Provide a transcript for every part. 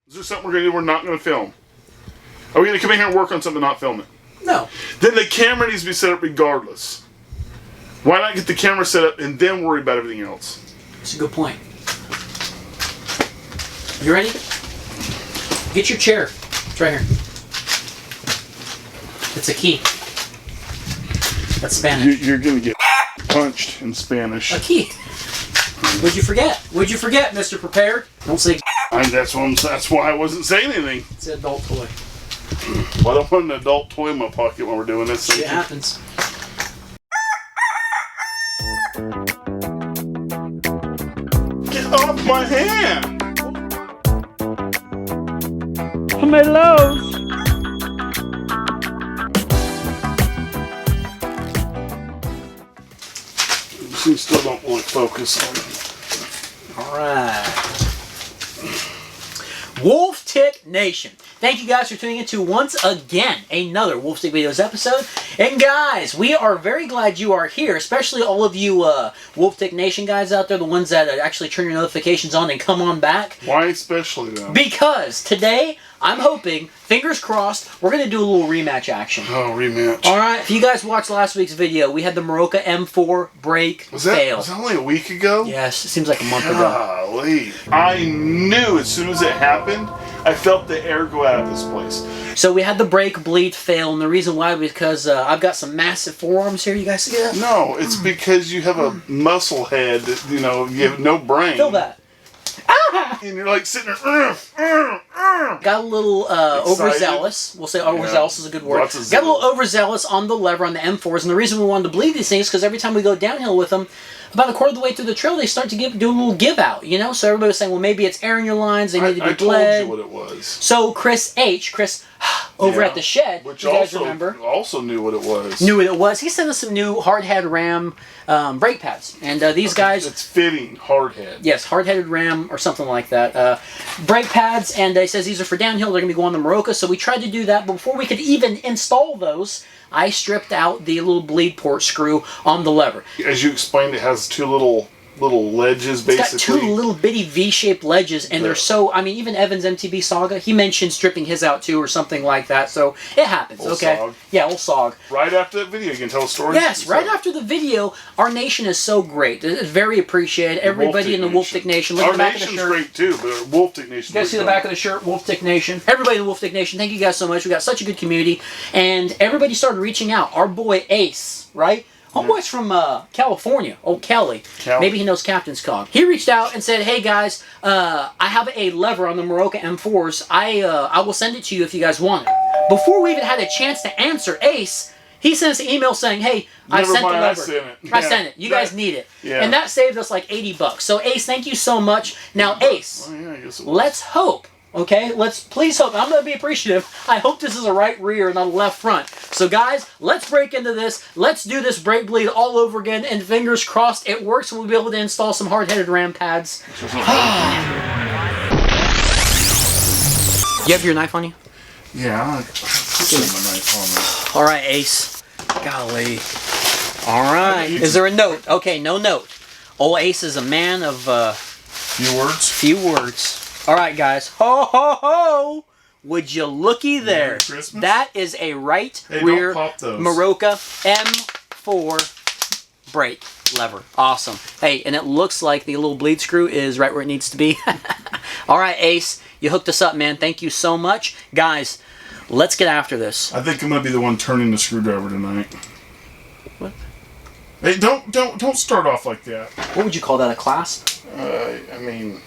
Is there something we're going to do we're not going to film? Are we going to come in here and work on something and not film it? No. Then the camera needs to be set up regardless. Why not get the camera set up and then worry about everything else? That's a good point. You ready? Get your chair. It's right here. It's a key. That's Spanish. You're going to get punched in Spanish. A key. What'd you forget? What'd you forget, Mr. Prepared? Don't say. That's why I wasn't saying anything. It's an adult toy. Well, I don't want an adult toy in my pocket when we're doing this. Shit happens. Get off my hand! Tomatoes! You still don't really focus on it. Alright. Wolf Tick Nation. Thank you guys for tuning into once again another Wolf Tick Videos episode. And guys, we are very glad you are here, especially all of you Wolf Tick Nation guys out there, the ones that actually turn your notifications on and come on back. Why especially though? Because today, I'm hoping, fingers crossed, we're going to do a little rematch action. Oh, rematch. Alright, if you guys watched last week's video, we had the Meroca M4 break fail. Was that only a week ago? Yes, it seems like a month ago. Golly. I knew as soon as it happened, I felt the air go out of this place. So we had the brake bleed fail, and the reason why was because I've got some massive forearms here. You guys see that? No, it's because you have a muscle head that, you know, you have no brain. Feel that. Ah! And you're like sitting there, Got a little overzealous. We'll say overzealous is a good word. Got a little overzealous on the lever on the M4s, and the reason we wanted to bleed these things is because every time we go downhill with them, about a quarter of the way through the trail, they start to do a little give out, you know? So everybody was saying, well, maybe it's air in your lines, they need to be bled. I told you what it was. So Chris over at the shed, which you guys remember, also knew what it was. Knew what it was. He sent us some new hardhead Ram brake pads, and these guys. It's fitting hardhead. Yes, hard-headed Ram or something like that. Brake pads, and he says these are for downhill. They're going to be going on the Meroca, so we tried to do that. But before we could even install those, I stripped out the little bleed port screw on the lever. As you explained, it has two little ledges, basically. It's got two little bitty V-shaped ledges, and they're so, I mean, even Evan's MTB Saga, he mentioned stripping his out too or something like that, so it happens, okay? Sog. Yeah, old Sog. Right after that video, you can tell a story? Yes, right after the video, our nation is so great. It's very appreciated. Everybody in the Wolf Tick Nation. Look at the back of the shirt. Our nation's great too, but Wolf Tick Nation. You guys see the back of the shirt, Wolf Tick Nation. Everybody in the Wolf Tick Nation, thank you guys so much. We got such a good community, and everybody started reaching out. Our boy Ace, right? Homeboy's from California, old Kelly. Maybe he knows Captain's Cog. He reached out and said, hey guys, I have a lever on the Meroca M4s. I will send it to you if you guys want it. Before we even had a chance to answer Ace, he sent us an email saying, hey, I sent the lever. I sent it. You guys need it. Yeah. And that saved us like $80. So Ace, thank you so much. Now Ace, let's hope. Okay, please hope. I'm going to be appreciative. I hope this is a right rear, not a left front. So guys, let's break into this. Let's do this brake bleed all over again, and fingers crossed it works, and we'll be able to install some hard-headed Ram pads. You have your knife on you? Yeah, I put my knife on me. All right, Ace. Golly. All right. Is there a note? Okay, no note. Old Ace is a man of... few words? Few words. All right, guys. Ho, ho, ho! Would you looky there? Merry Christmas. That is a right rear Meroca M4 brake lever. Awesome. Hey, and it looks like the little bleed screw is right where it needs to be. All right, Ace. You hooked us up, man. Thank you so much. Guys, let's get after this. I think I'm going to be the one turning the screwdriver tonight. What? Hey, don't start off like that. What would you call that, a clasp? I mean...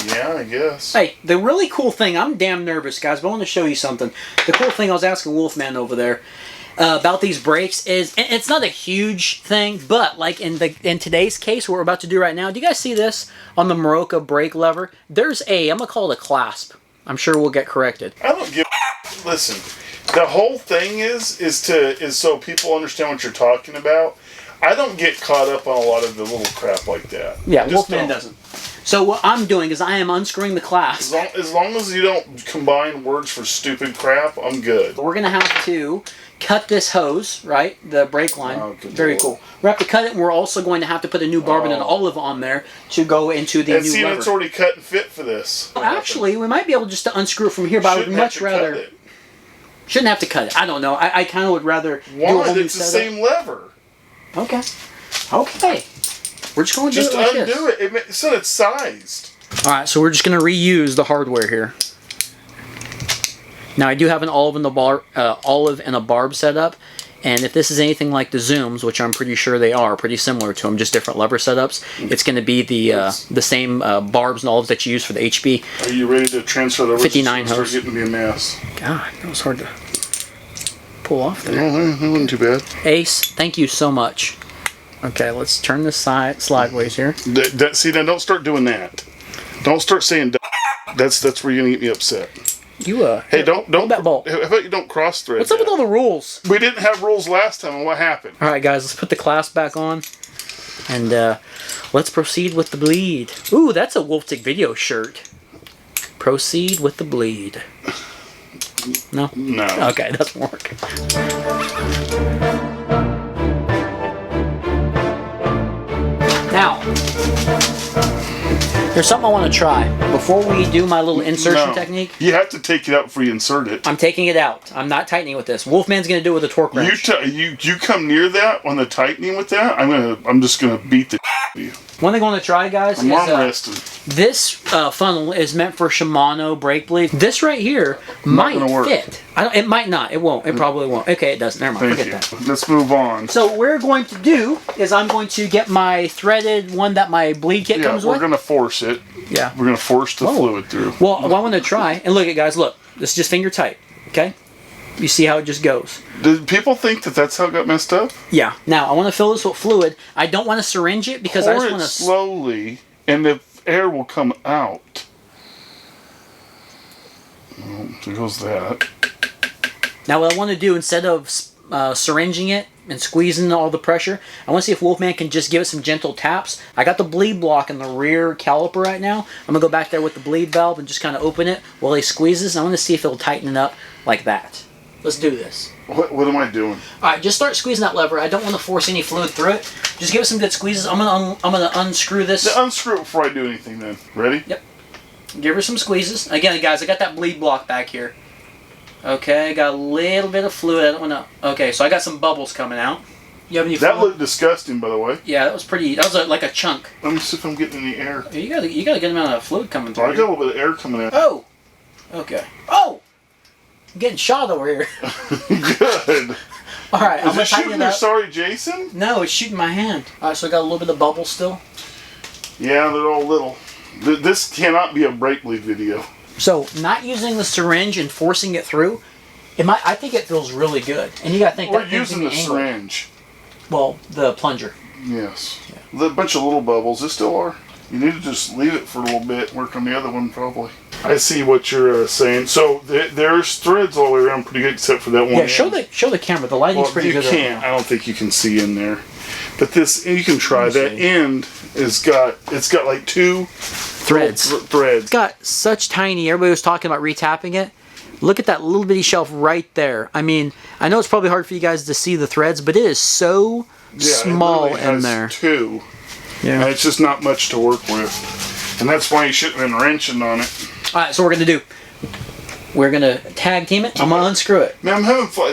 yeah, I guess. Hey, the really cool thing, I'm damn nervous, guys, but I want to show you something. The cool thing I was asking Wolfman over there about these brakes is, and it's not a huge thing, but like in today's case, what we're about to do right now, do you guys see this on the Meroca brake lever? There's I'm going to call it a clasp. I'm sure we'll get corrected. I don't give a... Listen, the whole thing is so people understand what you're talking about. I don't get caught up on a lot of the little crap like that. Yeah, Wolfman doesn't. So what I'm doing is I am unscrewing the clasp. As long as you don't combine words for stupid crap, I'm good. We're going to have to cut this hose, right? The brake line. Oh, good Very Lord. cool. We have to cut it, and we're also going to have to put a new barb and an olive on there to go into the And new see, lever. it's already cut and fit for this. Actually, we might be able just to unscrew from here, but I would Shouldn't have much to rather... cut it. Shouldn't have to cut it. I don't know. I kind of would rather do a Why? whole new It's the setup. same lever. Okay. Okay. We're just going to Just do it like undo this. it. So it's sized. Alright, so we're just going to reuse the hardware here. Now, I do have an olive and a barb setup, and if this is anything like the Zooms, which I'm pretty sure they are, pretty similar to them, just different lever setups, it's going to be the same barbs and olives that you use for the HB. Are you ready to transfer the 59 It's hose. getting to be a mess. God, that was hard to pull off there. No, that wasn't too bad. Ace, thank you so much. Okay, let's turn this slideways here. See, now don't start doing that. Don't start saying that's where you're gonna get me upset. You Hey, don't hold that bolt. How about you don't cross thread? What's up with all the rules? We didn't have rules last time, and what happened? All right, guys, let's put the clasp back on, and let's proceed with the bleed. Ooh, that's a Wolftick video shirt. Proceed with the bleed. No? No. Okay, that doesn't work. Now, there's something I want to try. Before we do my little insertion No. technique, You have to take it out before you insert it. I'm taking it out. I'm not tightening with this. Wolfman's going to do it with a torque wrench. You come near that on the tightening with that, I'm just gonna beat the out of you. One thing I want to try, guys, I'm arm is resting. this funnel is meant for Shimano brake bleed. This right here might gonna work. fit. It might not. It won't. It probably won't. Okay, it doesn't. Never mind. Thank Forget you. that. Let's move on. So what we're going to do is I'm going to get my threaded one that my bleed kit Yeah, comes we're with. gonna force it. Yeah. We're gonna force the fluid through. Well, what I want to try, and look at guys, look. This is just finger tight. Okay. You see how it just goes. Did people think that that's how it got messed up? Yeah. Now I want to fill this with fluid. I don't want to syringe it because I Pour just it want to. slowly, and the air will come out. Well, there goes that. Now what I want to do, instead of syringing it and squeezing all the pressure, I want to see if Wolfman can just give it some gentle taps. I got the bleed block in the rear caliper right now. I'm going to go back there with the bleed valve and just kind of open it while he squeezes. I want to see if it'll tighten it up like that. Let's do this. What am I doing? Alright, just start squeezing that lever. I don't want to force any fluid through it. Just give it some good squeezes. I'm gonna unscrew this. Now, unscrew it before I do anything then. Ready? Yep. Give her some squeezes. Again, guys, I got that bleed block back here. Okay, got a little bit of fluid. I don't want to... Okay, so I got some bubbles coming out. You have any That fluid? looked disgusting, by the way. Yeah, that was pretty... That was like a chunk. Let me see if I'm getting any air. You got a good amount of fluid coming Oh, through. I got a little bit of air coming out. Oh! Okay. Oh! I'm getting shot over here. Good. Alright, I'm Is going it to tighten shooting it their up. sorry Jason? No, it's shooting my hand. Alright, so I got a little bit of bubble still. Yeah, they're all little. This cannot be a brake bleed video. So, not using the syringe and forcing it through, I think it feels really good. And you got to think We're that thing's using gonna the be angled. syringe. Well, the plunger. Yes. A bunch of little bubbles. They still are. You need to just leave it for a little bit. Work on the other one probably. I see what you're saying. So there's threads all the way around pretty good, except for that one. Yeah, show the camera. The lighting's Well, pretty you good. can't. I don't think you can see in there. But this, you can try. That end it's got like two Threads. Threads. It's got such tiny. Everybody was talking about retapping it. Look at that little bitty shelf right there. I mean, I know it's probably hard for you guys to see the threads, but it is so small it literally in has there. Two. Yeah. And it's just not much to work with. And that's why you shouldn't have been wrenching on it. Alright, so we're going to do. We're going to tag team it. I'm going to unscrew it. Man, I'm having I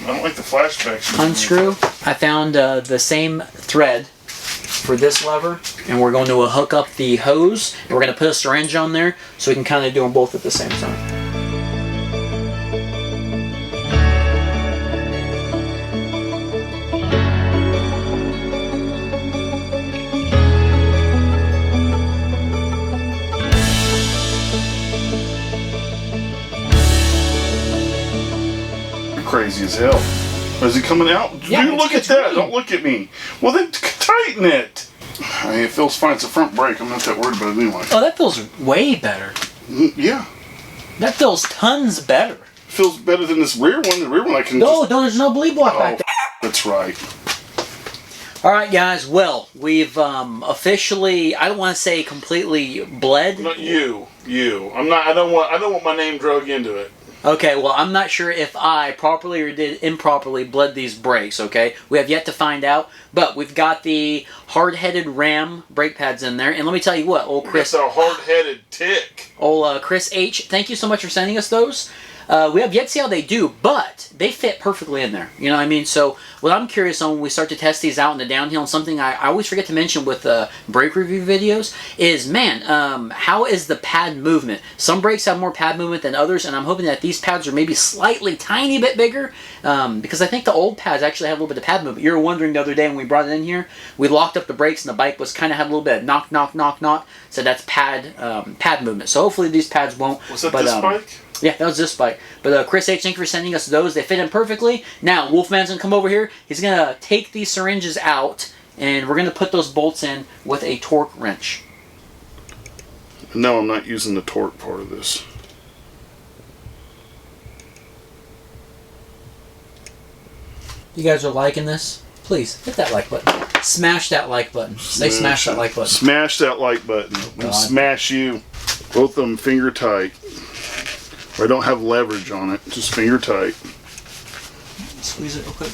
don't like the flashbacks. Unscrew. I found the same thread for this lever, and we're going to hook up the hose, and we're going to put a syringe on there so we can kind of do them both at the same time. Crazy as hell. Is he coming out? Yeah, Dude, look at it's that. green. Don't look at me. Well, then tighten it. I mean, it feels fine. It's a front brake. I'm not that worried about it anyway. Oh, that feels way better. Yeah. That feels tons better. Feels better than this rear one. The rear one I can No, there's no bleed block back there. That's right. All right, guys. Well, we've officially, I don't want to say completely bled. Not you. I'm not. I don't want my name drug into it. Okay, well, I'm not sure if I properly or did improperly bled these brakes, okay? We have yet to find out, but we've got the hard-headed Ram brake pads in there, and let me tell you what, old Chris... That's a hard-headed tick. Old Chris H., thank you so much for sending us those. We have yet to see how they do, but they fit perfectly in there. You know what I mean? So what I'm curious on when we start to test these out in the downhill, and something I always forget to mention with brake review videos is, man, how is the pad movement? Some brakes have more pad movement than others, and I'm hoping that these pads are maybe slightly tiny bit bigger, because I think the old pads actually have a little bit of pad movement. You were wondering the other day when we brought it in here, we locked up the brakes and the bike was kind of had a little bit of knock, knock, knock, knock. So that's pad movement. So hopefully these pads won't. Was that this bike? Yeah, that was this bike. But Chris H., thank you for sending us those. They fit in perfectly. Now, Wolfman's going to come over here. He's going to take these syringes out, and we're going to put those bolts in with a torque wrench. No, I'm not using the torque part of this. You guys are liking this? Please, hit that like button. Smash that like button. Say smash that like button. Smash that like button. And smash you. Both of them finger tight. I don't have leverage on it, just finger tight. Squeeze it real quick.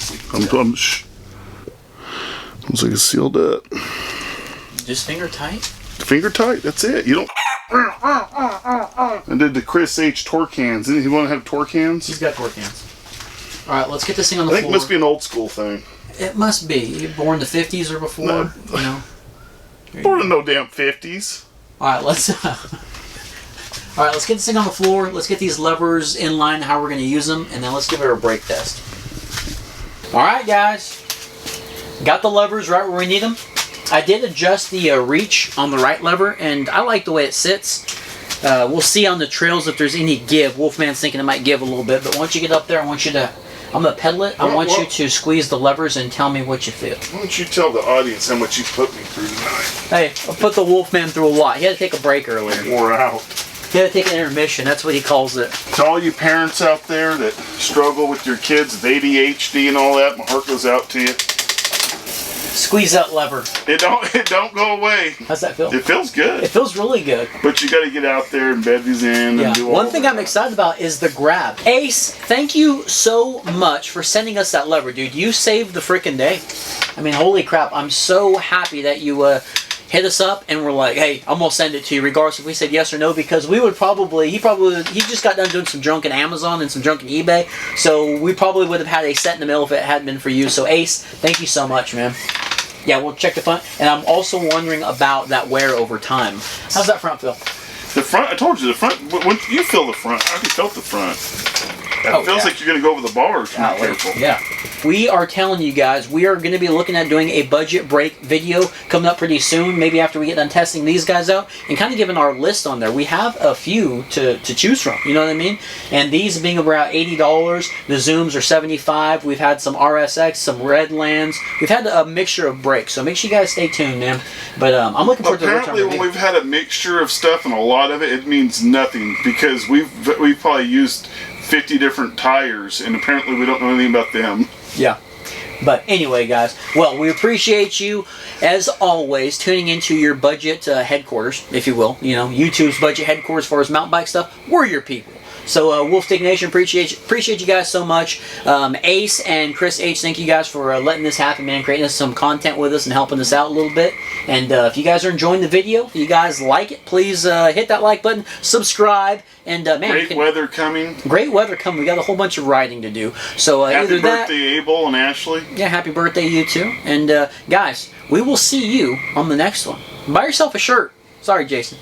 Looks like it's sealed up. Just finger tight? Finger tight, that's it. You don't. I did the Chris H. torque hands. Didn't he want to have torque hands? He's got torque hands. Alright, let's get this thing on the floor. I think it must be an old school thing. It must be. You're born in the 50s or before? No. You know? Born in no damn 50s. Alright, let's... Alright, let's get this thing on the floor. Let's get these levers in line, how we're going to use them, and then let's give it a brake test. Alright, guys. Got the levers right where we need them. I did adjust the reach on the right lever, and I like the way it sits. We'll see on the trails if there's any give. Wolfman's thinking it might give a little bit, but once you get up there, I want you to... I'm going to pedal it. I want you to squeeze the levers and tell me what you feel. Why don't you tell the audience how much you put me through tonight? Hey, I put the Wolfman through a lot. He had to take a break earlier. Wore out. He had to take an intermission. That's what he calls it. To all you parents out there that struggle with your kids with ADHD and all that, my heart goes out to you. Squeeze that lever. It don't go away. How's that feel? It feels good. It feels really good. But you got to get out there and bed these in and do all One thing I'm excited about is the grab. Ace, thank you so much for sending us that lever, dude. You saved the freaking day. I mean, holy crap. I'm so happy that you hit us up and we're like, hey, I'm gonna send it to you regardless if we said yes or no, because we would probably, he just got done doing some junk in Amazon and some junk in eBay, so we probably would have had a set in the middle if it hadn't been for you. So Ace, thank you so much, man. Yeah, we'll check the front, and I'm also wondering about that wear over time. How's that front feel? The front, I told you, the front, when you feel the front, I already felt the front. It feels like you're going to go over the bars if you're not careful. Yeah. We are telling you guys, we are going to be looking at doing a budget brake video coming up pretty soon, maybe after we get done testing these guys out, and kind of giving our list on there. We have a few to choose from, you know what I mean? And these being about $80, the Zooms are $75, we've had some RSX, some Redlands, we've had a mixture of brakes, so make sure you guys stay tuned, man. But I'm looking forward to the return review. review. When we've had a mixture of stuff and a lot of it, it means nothing, because we've probably used 50 different tires, and apparently we don't know anything about them. Yeah. But anyway, guys, well, we appreciate you, as always, tuning into your budget headquarters, if you will. You know, YouTube's budget headquarters as far as mountain bike stuff. We're your people. So, Wolf Stick Nation, appreciate you guys so much. Ace and Chris H, thank you guys for letting this happen, man, creating some content with us and helping us out a little bit. And if you guys are enjoying the video, if you guys like it, please hit that like button, subscribe, and man, great weather coming. Great weather coming. We got a whole bunch of riding to do. So happy birthday, Abel and Ashley. Yeah, happy birthday, you too. And guys, we will see you on the next one. Buy yourself a shirt. Sorry, Jason.